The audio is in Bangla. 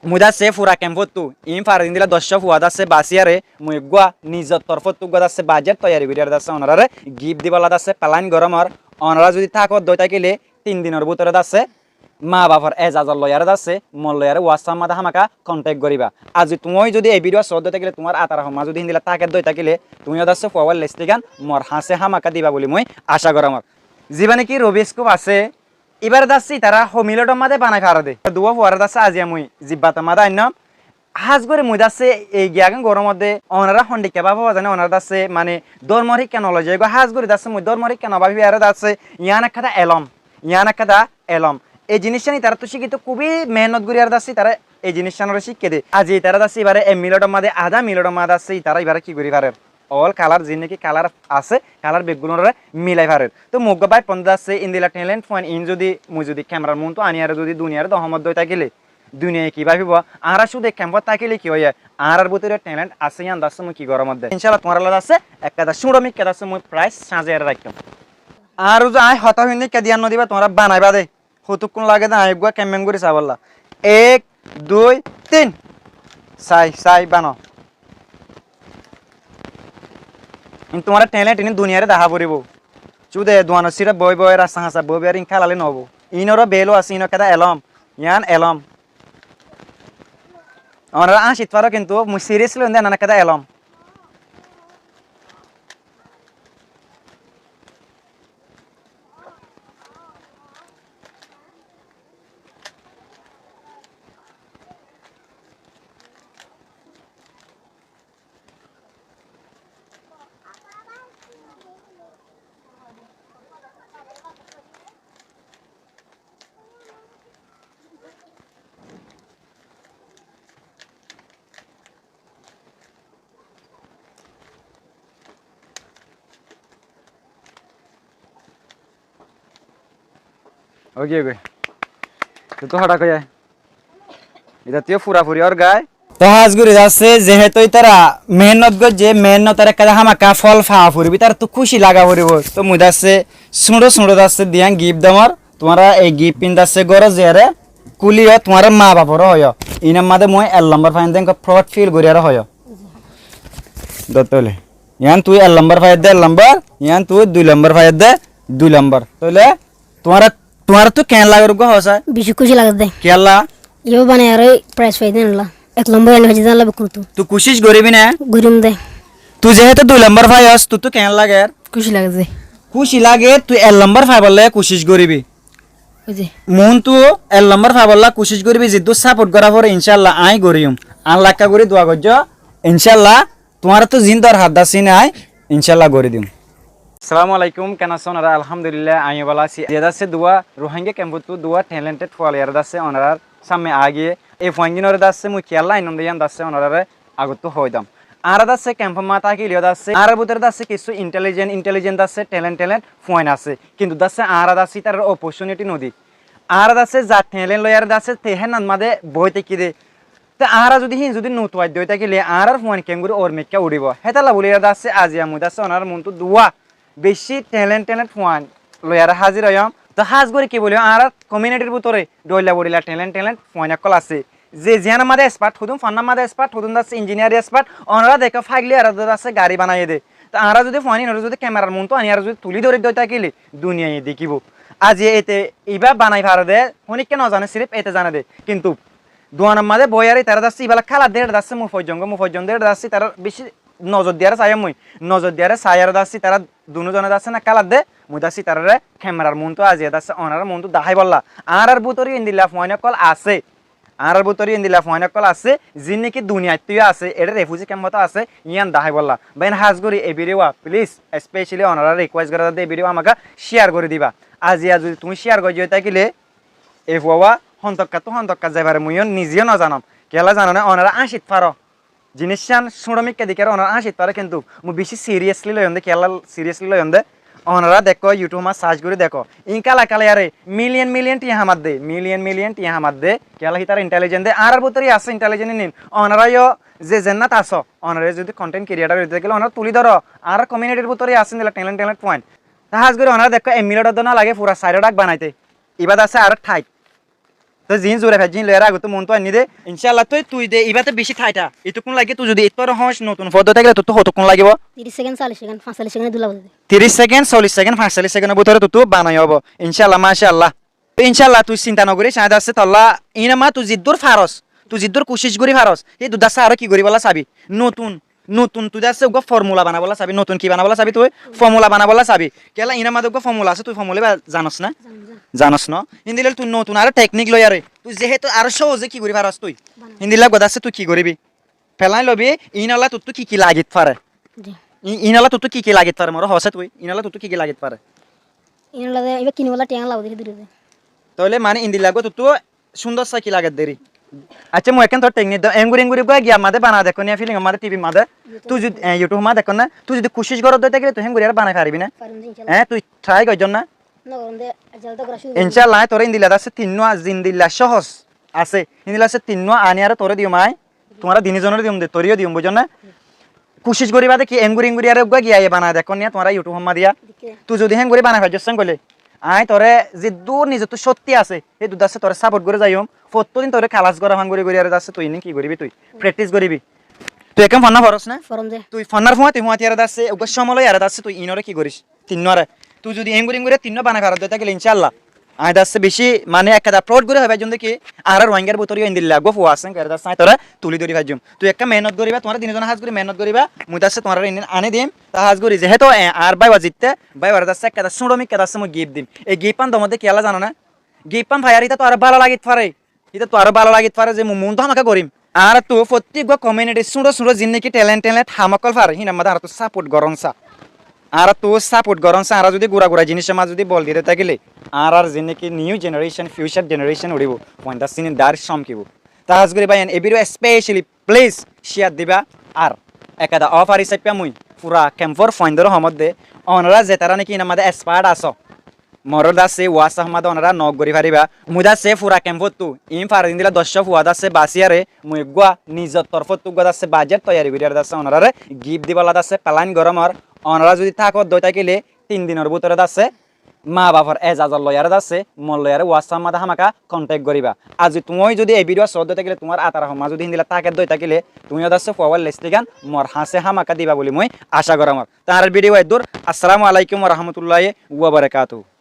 মুদাছে ফুরা ক্যাম্পতু ইম ফারিন দিলা 10 ফুয়াদ আছে বাসিয়ারে মুই গুয়া নিজর তরফতু গুয়া আছে বাজেট তৈরি করিয়ার আছে ওনারে গিফট দিবালা আছে পালাইন গরমর ওনারা যদি থাকত দই থাকিলে 3 দিনের ভিতরে আছে মা বাবার এজাজর লয়ার আছে মল লয়ার ওয়াটসঅ্যাপ মাথা হামাকা কন্টাক্ট করিবা আজি তুমি যদি এই ভিডিও সদ থাকিলে তোমার আতার হমা যদি হিন্দিলা তাকে দই থাকিলে তুমি আছে ফওয়াল লিস্টিগান মর হাসে হামাকা দিবা বলি মই আশা গরমর জীবনে কি রবিস্কোপ আছে এবার দাসি তারা হমিলট মাদে বানাই ফারা দে দুয়া ফুয়ার দাসে আজিয়া মুই জিব্বাত মাদা আইন হাজ করে মুই দাসে এই গিয়াগান গরম মধ্যে ওনারা হন্ডিকা বাবা জানে ওনারা দাসে মানে ধর্মরি কেন লজে গো হাজ করে দাসে মুই ধর্মরি কেন ভাবি আর দাসে ইয়ান একটা এলম ইয়ান একটা এলম এই জিনিসটা নি তারা তো শিখিত খুবই মেহনত করি আর দাসি তারা এই জিনিসটা শিখে দে আজি তারা দাসি এবারে মিলট মাদে আধা মিলট মাদা আছে তারা এবারে কি করি পারে অল কালার যে নাকি কালার আছে কালার বেগুলোর মিলাই পারে তো মুগ বাই 50 আছে ইন্দিলা ট্যালেন্ট পয়েন্ট ইন যদি মুই যদি ক্যামেরার মন তো আনিয়ার যদি দুনিয়ার দহমত দই থাকিলে দুনিয়ায় কি ভাবিব আরা শুধু ক্যাম্পার থাকিলে কি হয় আর ভিতরে ট্যালেন্ট আছে ইয়ান দাস মুই কি গরম মধ্যে ইনশাআল্লাহ তোমার লাগা আছে একটা সুরমিক কেদা আছে মুই প্রাইস সাজায় রাখতাম আর যে আই হতা হইনি কেদিয়ান নদিবা তোমরা বানাইবা দে হতুক কোন লাগে না আইগুয়া ক্যামেন করে চাবল্লা 1 2 3 সাই বানো তোমার ট্যালেন্ট ইনি দুনিয়ারে দেখা পড়ব চুদে দোয়ানো সিরা বই বই রাস্তা হাসা বই বই খেলালে নহব ইনর বেলো আছে ইন কেদা এলম ইয়ান এলম আমার আসিত পারো কিন্তু মুই সিরিয়াসলি না কেদা এলম ওকে ওকে তো হঠাৎ কই এটা তুই ফুরাফুরি আর গায় তো হাজ করে যাচ্ছে যেহেতু তারা মেহনত গো যে মেহনতের একটা হামাকা ফল ফা ফুরবি তার তো খুশি লাগা ফুরিব তো মুই যাচ্ছে সুঁড়ো যাচ্ছে দিয়া গিফট দামার তোমারা এই গিফট পিন যাচ্ছে গরো জেরে কুলিও তোমার মা বাপর হয় ইনার মাদে মই এল নাম্বার ফাইন দেন ফ্রড ফিল করি আর হয় দতলে ইয়ান তুই এল নাম্বার ফাইন দে এল নাম্বার ইয়ান তুই 2 নাম্বার ফাইন দে 2 নাম্বার তাহলে তোমার তো কেন লাগর গো হসা বেশি খুশি লাগে দে কেলা ইও বানে আর প্রাইস পাই দেন লা 1 নম্বর এনে হজি জানলা বকুর তুই কোশিশ করিবি না গরম দে তুই যেহেতু 2 নাম্বার পাইস তুই তো কেন লাগে খুশি লাগে দে খুশি লাগে তুই এল নাম্বার পাইবলে কোশিশ করিবি ওই যে মন তো এল নাম্বার পাইবলা কোশিশ করিবি যে তুই সাপোর্ট করা পরে ইনশাআল্লাহ আই করিম আন লাক্কা করে দোয়া করজ ইনশাআল্লাহ তোমার তো জিন্দার হাত দাসি নাই ইনশাআল্লাহ করে দিম আসসালামু আলাইকুম কেন আছেন ওনারা আলহামদুলিল্লাহ আমি ভালো আছি এদাসে দুয়া রোহিঙ্গা ক্যাম্পতু দুয়া ট্যালেন্টেড ফুয়ালিয়ার দাসে ওনারার সামনে আগিয়ে এই ফুয়াঙ্গিনর দাসে মুই খেয়াল্লা আইনন্দ ইয়ান দাসে ওনারে আগত হইদাম আর দাসে ক্যাম্প মাতা কি লিও দাসে আর ভিতরে দাসে কিছু ইন্টেলিজেন্ট দাসে ট্যালেন্ট ফুয়াইন আছে কিন্তু দাসে আর দাসে তার অপরচুনিটি নদী আর দাসে যা ট্যালেন্ট লয়ার দাসে তেহেন মাদে বইতে কি দে তা আরা যদি হিন যদি নতুয়াই দই থাকিলে আর ফুয়ান কেঙ্গুরি ওর মেকা উড়িব হেতালা বলিয়া দাসে আজিয়া মুই দাসে ওনার মনটো দুয়া বেশি ট্যালেন্ট ফুয়ান লয়ার হাজির হইম তো হাজ করে কি বলি আর কমিউনিটির ভিতরে ডইলা বড়িলা ট্যালেন্ট ফুয়ান কল আছে যে জিয়ান মাদে এক্সপার্ট হুদুম ফান্না মাদে এক্সপার্ট হুদুম দাস ইঞ্জিনিয়ার এক্সপার্ট ওনারা দেখো ফাইগলি আর দাসে গাড়ি বানাই দে তো আরা যদি ফুয়ানি নরে যদি ক্যামেরার মন তো আনি আর যদি তুলি ধরে দই থাকিলে দুনিয়ায় দেখিব আজি এতে ইবা বানাই ভার দে হনিক কেন জানে সিরিফ এতে জানে দে কিন্তু দোয়ানার মাদে বয়ারি তারা দাসি ইবালা খালা দেড় দাসে মুফজঙ্গ দেড় দাসি তারা বেশি নজর দিয়ারে চাই মুই নজর দিয়ারে চাইয়ার দাসি তারা দুজনে দাসে না কালার দে মুই দাসি তারারে ক্যামেরার মন তো আজি দাসে ওনার মন তো দাহাই বললা আর বুতরি ইন্দিলা ফয়না কল আছে আর বুতরি ইন্দিলা ফয়না কল আছে যি নাকি দুনিয়াত তুই আছে এটা রেফিউজি ক্যাম্পত আছে ইয়ান দাহাই বললা বাইন হাজ করি এই ভিডিও প্লিজ স্পেশালি ওনারা রিকোয়েস্ট করে দে ভিডিও আমাকে শেয়ার করে দিবা আজি যদি তুমি শেয়ার করে যাই থাকিলে এ ফুয়া হন্তক্কা যাইবারে মুইও নিজেও না জানাম কেলা জানো না ওনারা আসিত পারো জিনিস সুরমিকা দিকে ওনারা আসিত পারে কিন্তু মু বেশি সিরিয়াসলি লইন দে কেলা সিরিয়াসলি লইন দে ওনারা দেখো ইউটিউব মা সার্চ করে দেখো ইনকালা কালা আরে মিলিয়ন টিয়া হামাদ দে মিলিয়ন টিয়া হামাদ দে কেলা হি তার ইন্টেলিজেন্ট দে আর ভিতরে আছে ইন্টেলিজেন্ট নিন ওনারাও যে জান্নাত আসো ওনারা যদি কন্টেন্ট ক্রিয়েটর হইতে গেলে ওনারা তুলি ধরো আর কমিউনিটির ভিতরে আছেন দিলা ট্যালেন্ট পয়েন্ট তাহাজ করে ওনারা দেখো এমিলেটর দনা লাগে পুরা সাইড ডাক বানাইতে ইবাদ আছে আর ঠাই তো জিন জোরে ফেল জিন লয়ের আগত মন তো আনি দে ইনশাআল্লাহ তুই দে ইবাতে বেশি ঠাইটা এতক্ষণ লাগে তুই যদি তোর হস নতুন পদ্ধতি থাকলে তো কতক্ষণ লাগিব 30 সেকেন্ড 40 সেকেন্ড 45 সেকেন্ড দুলা বলতে 30 সেকেন্ড 40 সেকেন্ড 45 সেকেন্ডের ভিতরে তো বানাই হবো ইনশাআল্লাহ মাশাআল্লাহ তো ইনশাআল্লাহ তুই চিন্তা নকরি সাইদ আছে তল্লা ইনামা তুই জিদ্দুর ফারস তুই জিদ্দুর কোশিশ করি ফারস এই দুদাসা আর কি করি বলা চাবি নতুন নতুন তুই আছে গো ফর্মুলা বানাবলা চাবি নতুন কি বানাবলা চাবি তুই ফর্মুলা বানাবলা চাবি কেলা ইনামা গো ফর্মুলা আছে তুই ফর্মুলা জানস না জানস ন হিন্দিলে তুই নতুন আর টেকনিক লই আরে তুই যেহেতু আর সহজে কি করি ফারস তুই হিন্দিলা গদা আছে তুই কি করিবি ফেলাই লবি ইনালা তোর তো কি লাগিত পারে জি ইনালা তোর তো কি লাগিত পারে মোর হসে তুই ইনালা তোর তো কি লাগিত পারে ইনলা দে এবে কিনিবলা টিয়াং লাউ দেখি দূরে তাহলে মানে ইন্দিলা গো তো সুন্দর সাকি লাগে দেরি আচ্ছা মই এখন তোর টেকনিক দাও এঙ্গুরি এঙ্গুরি গো গিয়া মাদে বানা দেখো নিয়া ফিলিং আমাদের টিভি মাদে তুই যদি ইউটিউব মা দেখো না তুই যদি কোশিশ করো দইতে গেলে তুই হেঙ্গুরি আর বানাই পারবি না পারুন ইনশাআল্লাহ হ্যাঁ তুই ট্রাই করজন না না করুন দে জলদি করা শুরু ইনশাআল্লাহ তোর ইন্দিলা আছে তিন্নো জিন্দিল্লা সহজ আছে ইন্দিলা আছে তিন্নো আনি আর তোরে দিও মাই তোমার দিনজনের দিম দে তোরিও দিম বুঝছ না কোশিশ করিবা দেখি এঙ্গুরি এঙ্গুরি আর গো গিয়া বানা দেখো নিয়া তোমার ইউটিউব মা দিয়া দিকে তুই যদি হেঙ্গুরি বানাই ভাজছন কইলে আই তোরে যে দূর নিজে তুই সত্যি আছে এই দুধ আছে তোরে সাপোর্ট করে যাইম প্রত্যেকদিন তোরে খালাস করা ভাঙ্গুরি করি আর আছে তুই নি কি করিবি তুই প্র্যাকটিস করিবি তুই একদম ফন্না ফরস না ফরম দে তুই ফন্নার ফোয়া তুই হুয়াতি আর আছে ওগো সমলয় আর আছে তুই ইনরে কি করিস তিনরে তুই যদি এঙ্গুরি এঙ্গুরি তিন্ন বানাই ভারত দেতা গেলে ইনশাআল্লাহ আই দাসে বেশি মানে একটা আপলোড করে হবে জন্য কি আর রোহিঙ্গার ভিতরে ইন্দিল লাগো ফুয়া আছে কার দাস তোরা তুলি ধরি ভাজুম তুই একটা মেহনত করিবা তোমার দিনজন হাজ করে মেহনত করিবা মুই দাসে তোমার আনে দিম তা হাজ করি যেহেতু আর বাই ওয়াজিতে বাই ওয়ার দাসে একটা সুড়মি কে দাসে মুই গিফট দিম এই গিফট পান তোমাদের কি আলা জানো না গিফট পান ভাই আর এটা তো আর ভালো লাগিত পারে এটা তো আর ভালো লাগিত পারে যে মন তো আমাকে করিম আর তো প্রত্যেক কমিউনিটি সুড়ো সুড়ো জিন্নে কি ট্যালেন্ট হামাকল পারে হিনা মাদা আর তো সাপোর্ট গরমসা আর তো সাপোর্ট গরমসা আর যদি গুড়া গুড়া জিনিসের মাঝ যদি বল দিতে থাকিলে আর জিনে কি নিউ জেনারেশন ফিউচার জেনারেশন উড়িব পয়েন্ট সিনে দার সমকিব তাহাজ করে ভাই এ ভিডিও স্পেশালি প্লিজ শেয়ার দিবা আর একাদা অফার হিসাবে মুই পুরা ক্যাম্পর ফয়েন্ডর মধ্যে অনরা যে তারা নাকি আমাদের এক্সপার্ট আছো মরদ আছে ওয়াস আহমদ অনরা নক গরি পারিবা মুই দাসে পুরা ক্যাম্পত তু ইম ফারিন দিলা 10 ফুয়া দাসে বাসিয়ারে মুই গুয়া নিজর তরফত তু গা দাসে বাজেট তৈয়ারি করিয়ার দাসে অনরারে গিফট দিবালা দাসে প্লান গরমর অনরা যদি থাকত দই থাকিলে 3 দিনের ভিতরে দাসে মা বাবার এজাজর লয়ার দাসে মল লয়ারে ওয়াস আহমদ হামাকা কন্টাক্ট করিবা আজ তুমি যদি এই ভিডিও সদ থাকিলে তোমার আতার হমা যদি হিন্দিলা তাকে দই থাকিলে তুমিও দাসে ফওয়াল লিস্টিগান মর হাসে হামাকা দিবা বলি মুই আশা করামর তার ভিডিও দূর আসসালামু আলাইকুম ওয়া রাহমাতুল্লাহি ওয়া বারাকাতুহু।